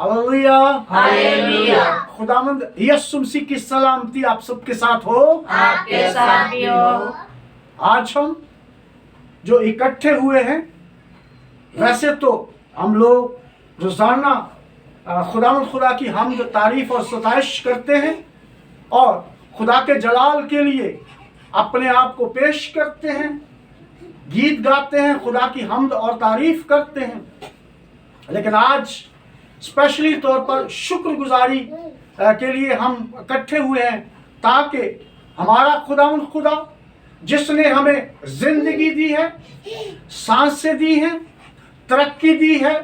Hallelujah hallelujah. खुदावंद यीशु मसीह की सलामती आप सबके साथ हो। आपके साथ भी हो। आज हम जो इकट्ठे हुए हैं, वैसे तो हम लोग रोजाना खुदावंद खुदा की हमद तारीफ और सताइश करते हैं और खुदा के जलाल के लिए अपने आप को पेश करते हैं, गीत गाते हैं, खुदा की हमद और तारीफ करते हैं। लेकिन आज स्पेशली तौर पर शुक्रगुजारी के लिए हम इकट्ठे हुए हैं, ताकि हमारा खुदावंद खुदा जिसने हमें जिंदगी दी है, सांसें दी हैं, तरक्की दी है,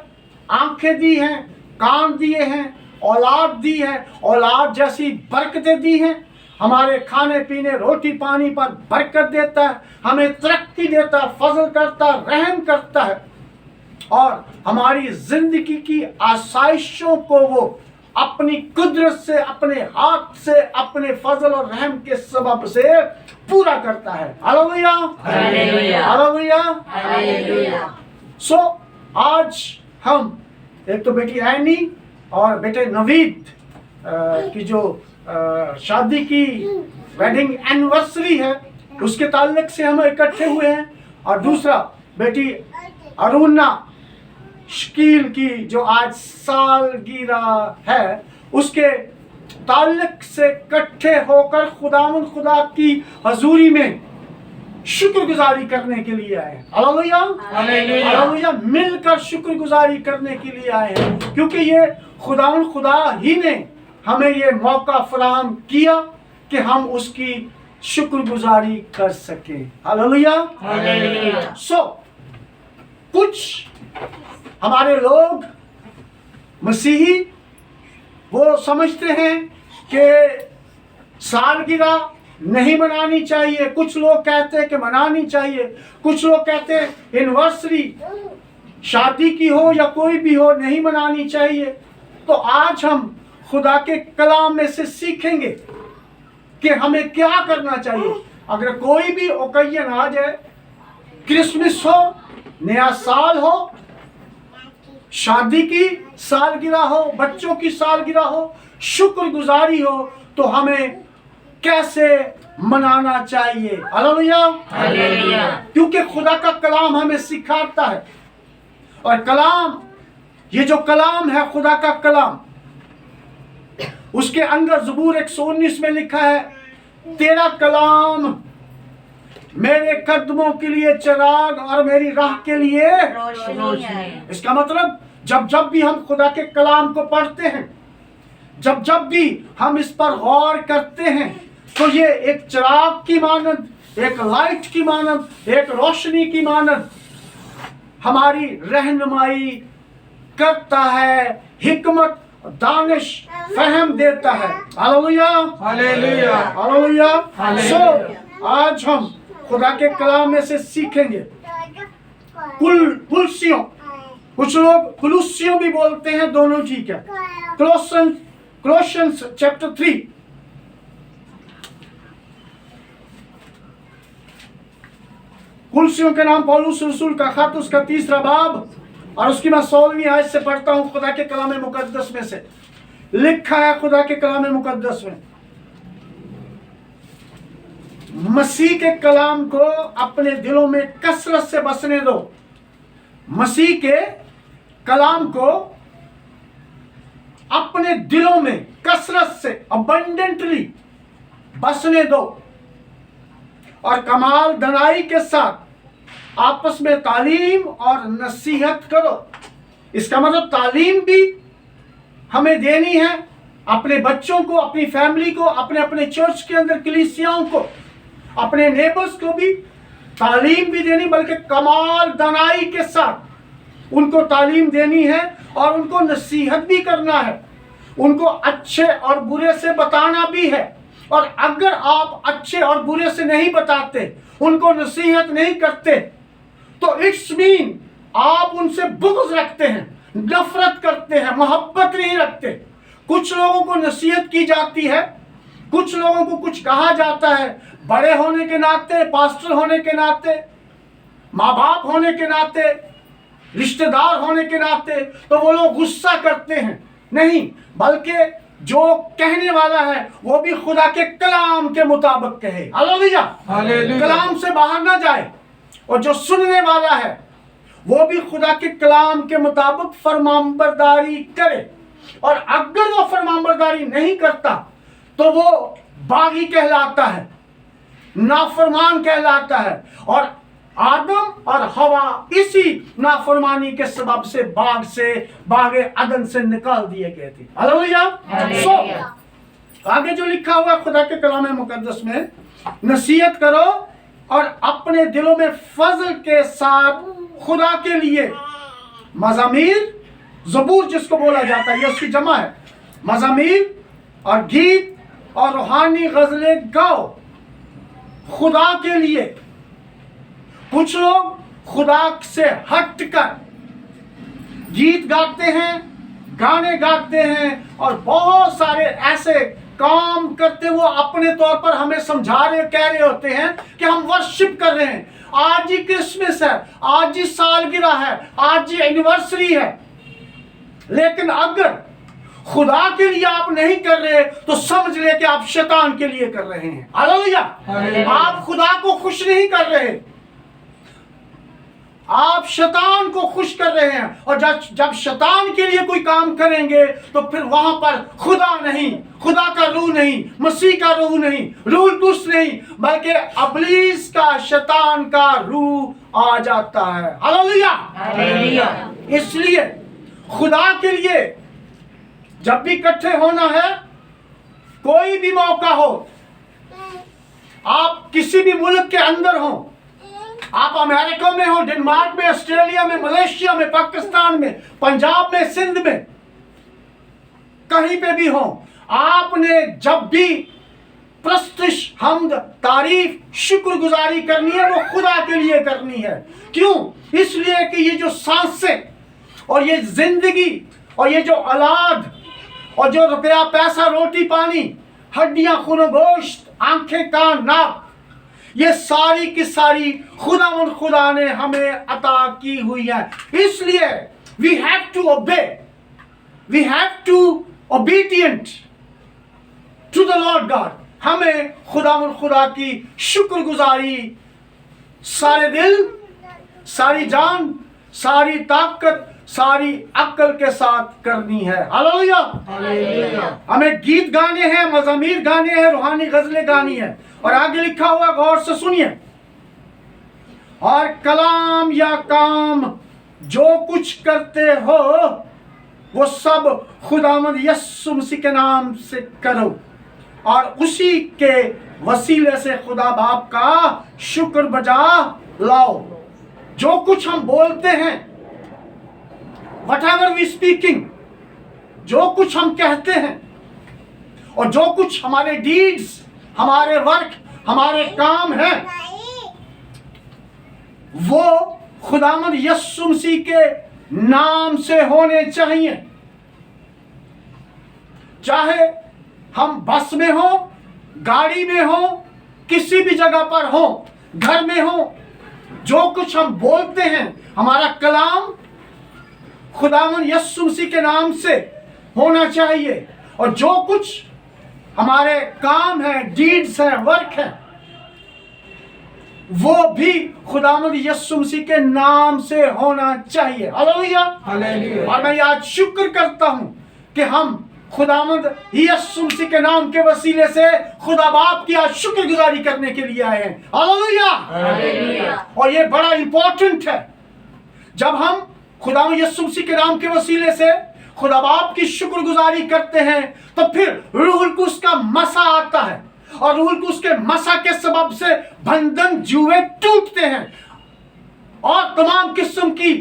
आंखें दी हैं, कान दिए हैं, औलाद दी है, औलाद जैसी बरकतें दी हैं, हमारे खाने पीने रोटी पानी पर बरकत देता है, हमें तरक्की देता है, फजल करता है, रहम करता है और हमारी जिंदगी की आसाइशों को वो अपनी कुदरत से, अपने हाथ से, अपने फजल और रहम के सबब से पूरा करता है। Hallelujah hallelujah. Hallelujah hallelujah. So आज हम एक तो बेटी ऐनी और बेटे नवीद की जो शादी की वेडिंग एनिवर्सरी है, उसके ताल्लुक से हम इकट्ठे हुए हैं, और दूसरा बेटी अरुणा शकील की जो आज सालगिरह है, उसके ताल्लुक से इकट्ठे होकर खुदावंद खुदा की हजूरी में शुक्रगुजारी करने के लिए आए हैं। Hallelujah hallelujah. हालेलुया। मिलकर शुक्रगुजारी करने के लिए आए हैं, क्योंकि ये खुदावंद खुदा ही ने हमें ये मौका फराहम किया कि हम उसकी शुक्रगुजारी कर सकें। Hallelujah hallelujah. सो कुछ हमारे लोग मसीही वो समझते हैं कि सालगिरह नहीं मनानी चाहिए, कुछ लोग कहते हैं कि मनानी चाहिए, कुछ लोग कहते हैं एनिवर्सरी शादी की हो या कोई भी हो नहीं मनानी चाहिए। तो आज हम खुदा के कलाम में से सीखेंगे कि हमें क्या करना चाहिए। अगर कोई भी ओकेजन आ जाए, क्रिसमस हो, नया साल हो, शादी की सालगिरह हो, बच्चों की सालगिरह हो, शुक्रगुजारी हो, तो हमें कैसे मनाना चाहिए। Hallelujah hallelujah. क्योंकि खुदा का कलाम हमें सिखाता है, और कलाम, ये जो कलाम है खुदा का कलाम, उसके अंदर ज़बूर 119 में लिखा है, तेरा कलाम मेरे कदमों के लिए चिराग और मेरी राह के लिए रोशनी है। इसका मतलब जब भी हम खुदा के कलाम को पढ़ते हैं, जब भी हम इस पर गौर करते हैं, तो ये एक चिराग की मानद, एक लाइट की मानद, एक रोशनी की मानद हमारी रहनुमाई करता है, हिकमत, दानिश, फहम देता है। Hallelujah hallelujah. Hallelujah. Hallelujah. So आज हम खुदा के कलाम में से सीखेंगे कुलसियों, कुछ लोग कुलुसियों भी बोलते हैं, दोनों ठीक है। Colossians chapter 3 कुलसियों के नाम पौलुस रसूल का खत, उसका 3रा बाब, और उसकी मैं 16वीं आयत से पढ़ता हूं। खुदा के कलाम मुकद्दस में से लिखा है, खुदा के कलाम मुकद्दस में, मसीह के कलाम को अपने दिलों में कसरत से बसने दो। मसीह के कलाम को अपने दिलों में कसरत से, अबंडेंटली बसने दो, और कमाल दनाई के साथ आपस में तालीम और नसीहत करो। इसका मतलब तालीम भी हमें देनी है, अपने बच्चों को, अपनी फैमिली को, अपने अपने चर्च के अंदर कलीसियाओं को, अपने नेबर्स को भी तालीम भी देनी, बल्कि कमाल दनाई के साथ उनको तालीम देनी है और उनको नसीहत भी करना है, उनको अच्छे और बुरे से बताना भी है। और अगर आप अच्छे और बुरे से नहीं बताते, उनको नसीहत नहीं करते, तो इट्स मीन आप उनसे बुग़्ज़ रखते हैं, नफरत करते हैं, मोहब्बत नहीं रखते। कुछ लोगों को नसीहत की जाती है, कुछ लोगों को कुछ कहा जाता है, बड़े होने के नाते, पास्टर होने के नाते, माँ बाप होने के नाते, रिश्तेदार होने के नाते, तो वो लोग गुस्सा करते हैं नहीं, बल्कि जो कहने वाला है वो भी खुदा के कलाम के मुताबिक कहे। हालेलुया। हालेलुया। कलाम से बाहर ना जाए। और जो सुनने वाला है वो भी खुदा के कलाम के मुताबिक फरमानबरदारी करे। और अगर वो फरमानबरदारी नहीं करता तो वो बागी कहलाता है, नाफरमान कहलाता है। और आदम और हवा इसी नाफरमानी के सबब से बागे अदन से निकाल दिए गए थे। हालेलुया। हालेलुया। आगे जो लिखा हुआ है खुदा के कलाम मुकद्दस में, नसीहत करो और अपने दिलों में फजल के साथ खुदा के लिए मज़ामीर, ज़बूर जिसको बोला जाता है, ये उसकी जमा है, मज़ामीर और गीत और रूहानी गज़लें गाओ खुदा के लिए। कुछ लोग खुदा से हटकर गीत गाते हैं, गाने गाते हैं और बहुत सारे ऐसे काम करते, वो अपने तौर पर हमें समझा रहे, कह रहे होते हैं कि हम वर्शिप कर रहे हैं, आज ही क्रिसमस है, आज ही सालगिरह है, आज ही एनिवर्सरी है। लेकिन अगर खुदा के लिए आप नहीं कर रहे तो समझ ले कि आप शैतान के लिए कर रहे हैं। हालेलुया। आप खुदा को खुश नहीं कर रहे, आप शैतान को खुश कर रहे हैं। और जब शैतान के लिए कोई काम करेंगे तो फिर वहां पर खुदा नहीं, खुदा का रूह नहीं, मसीह का रूह नहीं, रूह कुछ नहीं, बल्कि अबलीस का, शैतान का रूह आ जाता है। हालेलुया। हालेलुया। इसलिए खुदा के लिए जब भी इकट्ठे होना है, कोई भी मौका हो, आप किसी भी मुल्क के अंदर हो, आप अमेरिका में हो, डेनमार्क में, ऑस्ट्रेलिया में, मलेशिया में, पाकिस्तान में, पंजाब में, सिंध में, कहीं पे भी हो, आपने जब भी प्रस्तुश, हमद, तारीफ, शुक्रगुजारी करनी है वो खुदा के लिए करनी है। क्यों? इसलिए कि ये जो सांसें और ये जिंदगी और ये जो औलाद और जो रुपया पैसा, रोटी पानी, हड्डियां, खून गोश्त, आंखें, कान, नाक, ये सारी की सारी खुदा ने हमें अता की हुई है। इसलिए we have to obey, we have to obedient to the lord god. हमें खुदा की शुक्रगुजारी सारे दिल, सारी जान, सारी ताकत, सारी अक्ल के साथ करनी है। हालेलुया। हालेलुया। हमें गीत गाने हैं, मज़ामीर गाने हैं, रूहानी गजलें गानी है। और आगे लिखा हुआ, गौर से सुनिए, और कलाम या काम जो कुछ करते हो वो सब खुदावंद यीशु मसीह के नाम से करो और उसी के वसीले से खुदा बाप का शुक्र बजा लाओ। जो कुछ हम बोलते हैं, whatever we speaking, जो कुछ हम कहते हैं और जो कुछ हमारे डीड्स, हमारे वर्क, हमारे काम हैं, वो खुदावंद यीशु मसीह के नाम से होने चाहिए। चाहे हम बस में हो, गाड़ी में हो, किसी भी जगह पर हो, घर में हो, जो कुछ हम बोलते हैं, हमारा कलाम खुदावंद यीशु मसीह के नाम से होना चाहिए। और जो कुछ हमारे काम है, डीड्स है, वर्क है, वो भी खुदावंद यीशु मसीह के नाम से होना चाहिए। हालेलुया। हालेलुया। और मैं आज शुक्र करता हूं कि हम खुदावंद यीशु मसीह के नाम के वसीले से खुदा बाप की आज शुक्रगुजारी करने के लिए आए हैं। हालेलुया। हालेलुया। और ये बड़ा इंपॉर्टेंट है, जब हम खुदावंद यीशु मसीह के नाम के वसीले से खुदा बाप की शुक्रगुजारी करते हैं तो फिर रूहुल कुद्स का मसा आता है और रूहुल कुद्स के मसा के सबब से बंधन जुए टूटते हैं और तमाम किस्म की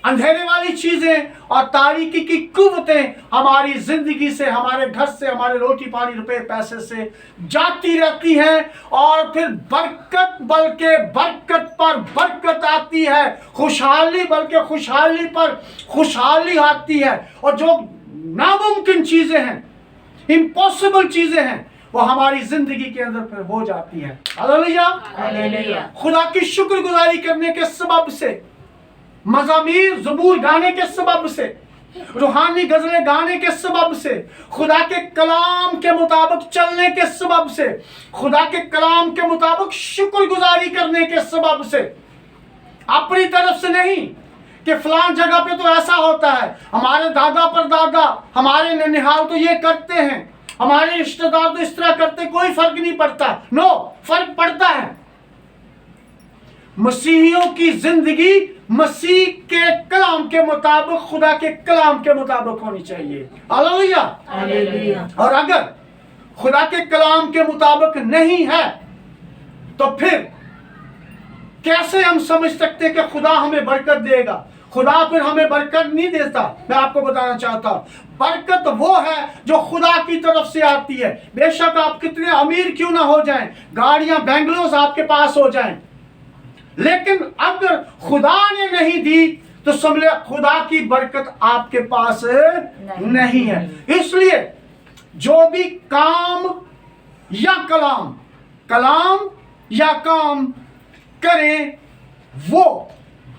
अंधेरे वाली चीजें और तारीकी की कुव्वतें हमारी जिंदगी से, हमारे घर से, हमारे रोटी पानी, रुपए पैसे से जाती रहती हैं और फिर बरकत बल्कि बरकत पर बरकत आती है, खुशहाली बल्कि खुशहाली पर खुशहाली आती है। और जो नामुमकिन चीजें हैं, इम्पॉसिबल चीजें हैं, वो हमारी जिंदगी के अंदर फिर हो जाती हैं। हालेलुया। हालेलुया। खुदा की शुक्रगुजारी करने के सबब से, मज़ामीर ज़बूर गाने के सबब से, रूहानी गजलें गाने के सबब से, खुदा के कलाम के मुताबिक चलने के सबब से, खुदा के कलाम के मुताबिक शुक्रगुजारी करने के सबब से, अपनी तरफ से नहीं कि फलां जगह पे तो ऐसा होता है, हमारे दादा परदादा, हमारे ननिहाल तो ये करते हैं, हमारे रिश्तेदार तो इस तरह करते, कोई फर्क नहीं पड़ता। नो, फर्क पड़ता है। मसीहियों की जिंदगी मसीह के कलाम के मुताबिक, खुदा के कलाम के मुताबिक होनी चाहिए। हालेलुया। हालेलुया। और अगर खुदा के कलाम के मुताबिक नहीं है तो फिर कैसे हम समझ सकते हैं कि खुदा हमें बरकत देगा? खुदा फिर हमें बरकत नहीं देता। मैं आपको बताना चाहता हूं, बरकत वो है जो खुदा की तरफ से आती है। बेशक आप कितने अमीर क्यों ना हो जाएं, गाड़ियां बेंगलोर आपके पास हो जाएं, लेकिन अगर खुदा ने नहीं दी तो समझे खुदा की बरकत आपके पास नहीं है। इसलिए जो भी काम या कलाम, कलाम या काम करें, वो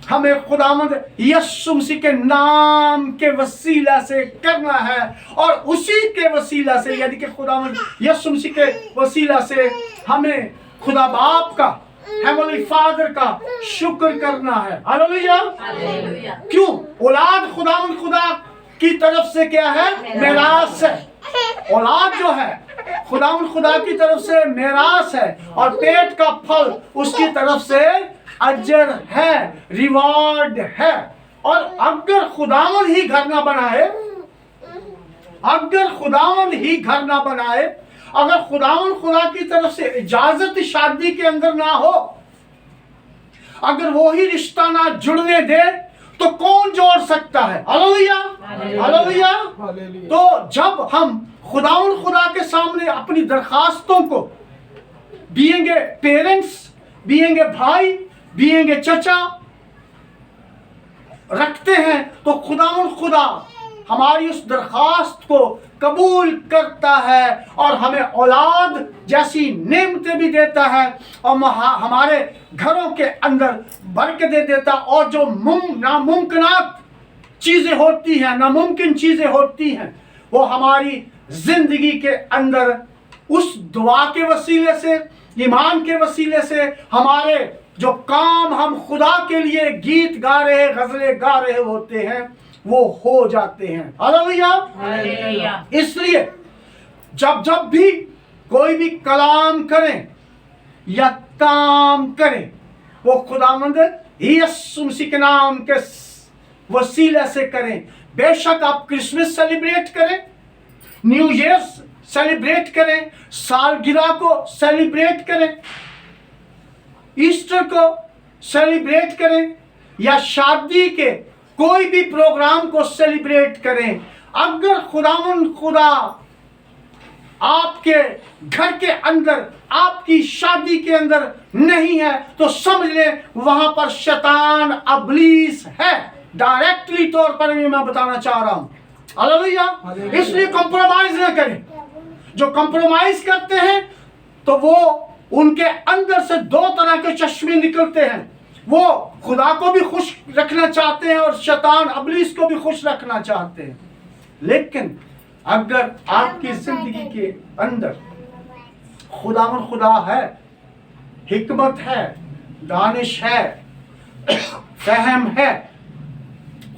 हमें खुदावंद यीशु मसीह के नाम के वसीला से करना है, और उसी के वसीला से, यानी कि खुदावंद यीशु मसीह के वसीला से हमें खुदा बाप का, हेवनली फादर का शुक्र करना है। हालेलुया। हालेलुया। क्यों? औलाद खुदावंद खुदा की तरफ से क्या है? मेरास है। औलाद जो है खुदावंद खुदा की तरफ से मेरास है, और पेट का फल उसकी तरफ से अजर है, रिवॉर्ड है। और अगर खुदावंद ही घर ना बनाए, अगर खुदावंद ही घर ना बनाए, अगर खुदावंद खुदा की तरफ से इजाजत शादी के अंदर ना हो, अगर वो ही रिश्ता ना जुड़ने दे, तो कौन जोड़ सकता है? हालेलुया। हालेलुया। तो जब हम खुदावंद खुदा के सामने अपनी दरखास्तों को, बीएंगे पेरेंट्स, बीएंगे भाई, बीएंगे चचा, रखते हैं, तो खुदावंद खुदा हमारी उस दरखास्त को कबूल करता है और हमें औलाद जैसी नेमतें भी देता है, और हमारे घरों के अंदर बरकत दे देता। और जो नामुमकिनात चीज़ें होती हैं, नामुमकिन चीज़ें होती हैं, वो हमारी जिंदगी के अंदर उस दुआ के वसीले से, ईमान के वसीले से, हमारे जो काम हम खुदा के लिए गीत गा रहे, गजलें गा रहे होते हैं, वो हो जाते हैं। हालेलुया। हालेलुया। इसलिए जब जब भी कोई भी कलाम करें या काम करें, वो खुदावंद यीशु मसीह के नाम के वसीले से करें। बेशक आप क्रिसमस सेलिब्रेट करें, न्यू ईयर सेलिब्रेट करें, सालगिरह को सेलिब्रेट करें, ईस्टर को सेलिब्रेट करें, या शादी के कोई भी प्रोग्राम को सेलिब्रेट करें, अगर खुदावंद खुदा आपके घर के अंदर, आपकी शादी के अंदर नहीं है, तो समझ लें वहां पर शैतान अबलीस है। डायरेक्टली तौर पर मैं बताना चाह रहा हूं। हालेलुया। इसलिए कॉम्प्रोमाइज न करें। जो कॉम्प्रोमाइज करते हैं तो वो उनके अंदर से दो तरह के चश्मे निकलते हैं। वो खुदा को भी खुश रखना चाहते हैं और शैतान अबलीस को भी खुश रखना चाहते हैं। लेकिन अगर आपकी जिंदगी के अंदर खुदावंद खुदा है, हिकमत है, दानिश है, फहम है,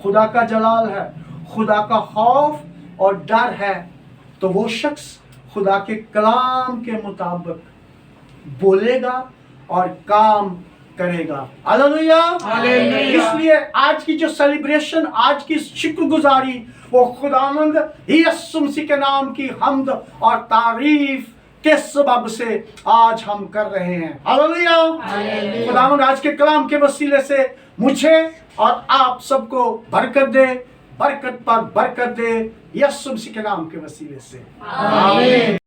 खुदा का जलाल है, खुदा का खौफ और डर है, तो वो शख्स खुदा के कलाम के मुताबिक बोलेगा और काम करेगा। हालेलुया। हालेलुया। इसलिए आज की जो सेलिब्रेशन, आज की शुक्रगुजारी, वो खुदावंद यीशु मसीह के नाम की हम्द और तारीफ के सबब से आज हम कर रहे हैं। हालेलुया। हालेलुया। खुदावंद आज के कलाम के वसीले से मुझे और आप सबको बरकत दे, बरकत पर बरकत दे, यीशु मसीह के नाम के वसीले से। आमीन।